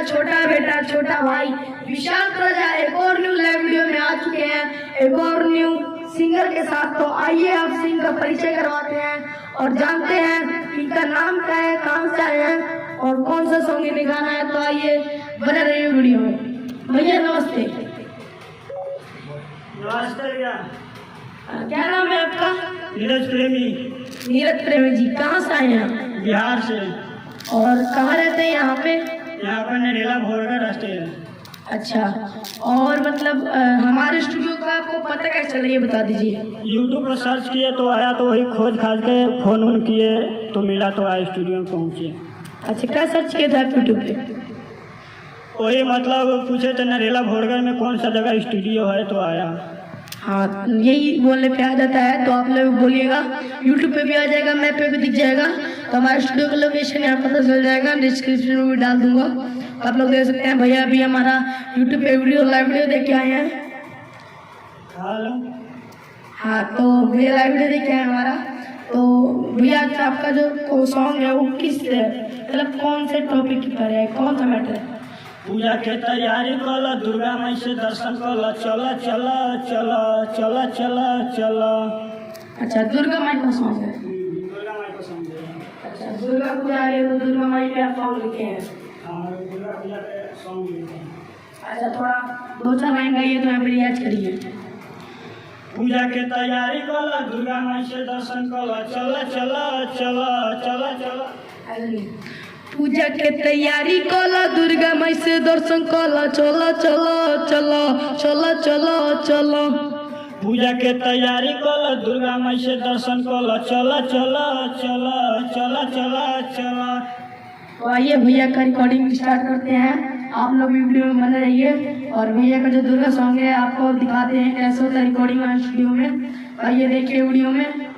छोटा बेटा छोटा भाई विशाल प्रजा एक और न्यू लाइव वीडियो में आ चुके हैं, एक और न्यू सिंगर के साथ। तो आइए आप सिंगर का परिचय करवाते हैं और जानते हैं इनका नाम क्या है, कहाँ से आए हैं और कौन सा सॉन्ग इन्हें गाना है। तो आइए बने रहिए वीडियो में। भैया नमस्ते। नमस्ते भैया। क्या नाम है आपका? नीरज प्रेमी। नीरज प्रेमी जी, कहाँ से आए हैं? बिहार से। और कहाँ रहते हैं यहाँ पे? यहाँ पर नरेला भोरगा राष्ट्रीय। अच्छा, और मतलब हमारे स्टूडियो का आपको पता कैसे चला ये बता दीजिए। यूट्यूब पर सर्च किए तो आया, तो वही खोज खाज के फोन वोन किए तो मिला, तो आए स्टूडियो में पहुँचे। अच्छा, क्या सर्च किए थे आप यूट्यूब पे? वही मतलब पूछे थे नरेला भोरगा में कौन सा जगह स्टूडियो है, तो आया। हाँ, यही बोलने पे आ जाता है। तो आप लोग बोलिएगा, यूट्यूब पे भी आ जाएगा, मैप पे भी दिख जाएगा। तो हमारे स्टूडियो का लोकेशन यहाँ पता चल जाएगा, डिस्क्रिप्शन में भी डाल दूंगा। आप लोग देख सकते हैं। भैया अभी हमारा यूट्यूब पे वीडियो लाइव वीडियो देख के आए हैं। हाँ, तो भैया लाइव वीडियो देख के आए हमारा। तो भैया आपका जो सॉन्ग है वो किस मतलब कौन से टॉपिक पर है, कौन सा मैटर है? पूजा के तैयारी कल, दुर्गा माई से दर्शन कल, चला चला चला चला चला चला। अच्छा, दुर्गा माई का सॉन्ग है। दुर्गा माई को समझे। अच्छा, दुर्गा पूजा आ रही है तो दुर्गा माई पे आप सॉन्ग लिखे हैं। दुर्गा पूजा पे सॉन्ग लिखे हैं। अच्छा, थोड़ा दो चार लाइन गाइए तो यहाँ पे रियाज करिए। पूजा के तैयारी कल, दुर्गा माई से दर्शन कल, चला चला चला चला चला। पूजा के तैयारी कला, दुर्गा माई से दर्शन कला, चलो चलो चलो चलो चलो चलो। पूजा के तैयारी कल, दुर्गा माई से दर्शन कल, चला चला चला चला चला चला। तो आइए भैया का रिकॉर्डिंग स्टार्ट करते हैं। आप लोग भी वीडियो में बने रहिए और भैया का जो दुर्गा सॉन्ग है आपको दिखाते हैं कैसे होता है रिकॉर्डिंग स्टूडियो में। आइए देखिए वीडियो में।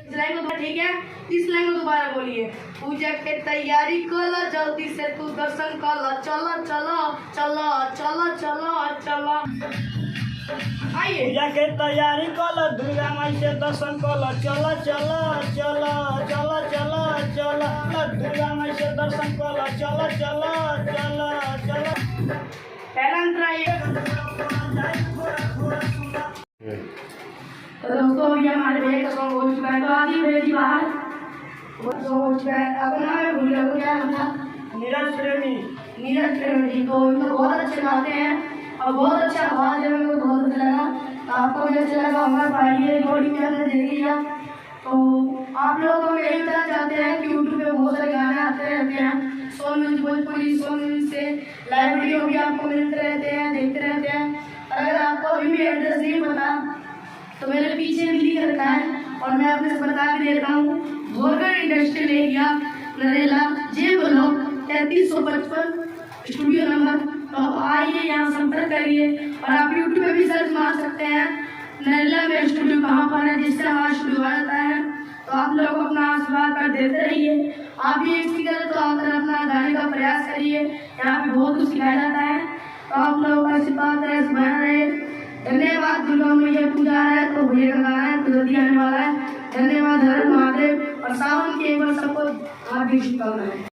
इस लाइन को ठीक है, इस लाइन को दोबारा बोलिए। पूजा के तैयारी कलो, जल्दी से तू दर्शन कलो, चलो चलो चलो चलो चलो चलो। आइए। पूजा के तैयारी कल, दुर्गा माई से दर्शन कल, चला चला चला चला चला चला। दुर्गा माई से दर्शन कल, चला चला चला चला। पहला अंतर आइए। तो दोस्तों अभी हमारे भैया का सॉन्ग हो चुका है। तो आगे भैया जी बाहर सॉन्ग हो चुका है। आपका नाम है भूल गया, क्या नाम था? नीरज प्रेमी। नीरज प्रेमी जी। तो इनको बहुत अच्छे गाते हैं और बहुत अच्छा आवाज है, मेरे को बहुत अच्छा लगा। तो आपको भी अच्छा लगा हमारे भाई ये रिकॉर्डिंग में हमने देख लिया। तो आप लोगों को यही बताना चाहते हैं कि यूट्यूब पे बहुत सारे गाने आते रहते हैं, song news Bhojpuri song news से लाइव वीडियो भी आपको मिलते रहते हैं, देखते रहते हैं। अगर आपको अभी भी एड्रेस नहीं पता तो मेरे पीछे भी लिख रखा है और मैं आपसे बता भी देता हूँ। Bhorgarh industrial area, Narela, J block 3355 studio number. तो आइए यहाँ संपर्क करिए और आप यूट्यूब पे भी सर्च मार सकते हैं नरेला में स्टूडियो कहाँ पर है, जिससे हमारा स्टूडियो आ जाता है। तो आप लोग अपना आशीर्वाद कर देते रहिए। आप ये सिंगर तो आकर अपना गाने का प्रयास करिए, यहाँ पे बहुत कुछ सिखाया जाता है। तो आप लोगों का आशीर्वाद बना रहे। धन्यवाद। दुर्गा मैया पूजा है तो भैया का गाना है तो जल्दी आने वाला है। धन्यवाद। हर महादेव। और सावन की एक बार सबको हार्दिक शुभकामनाएं।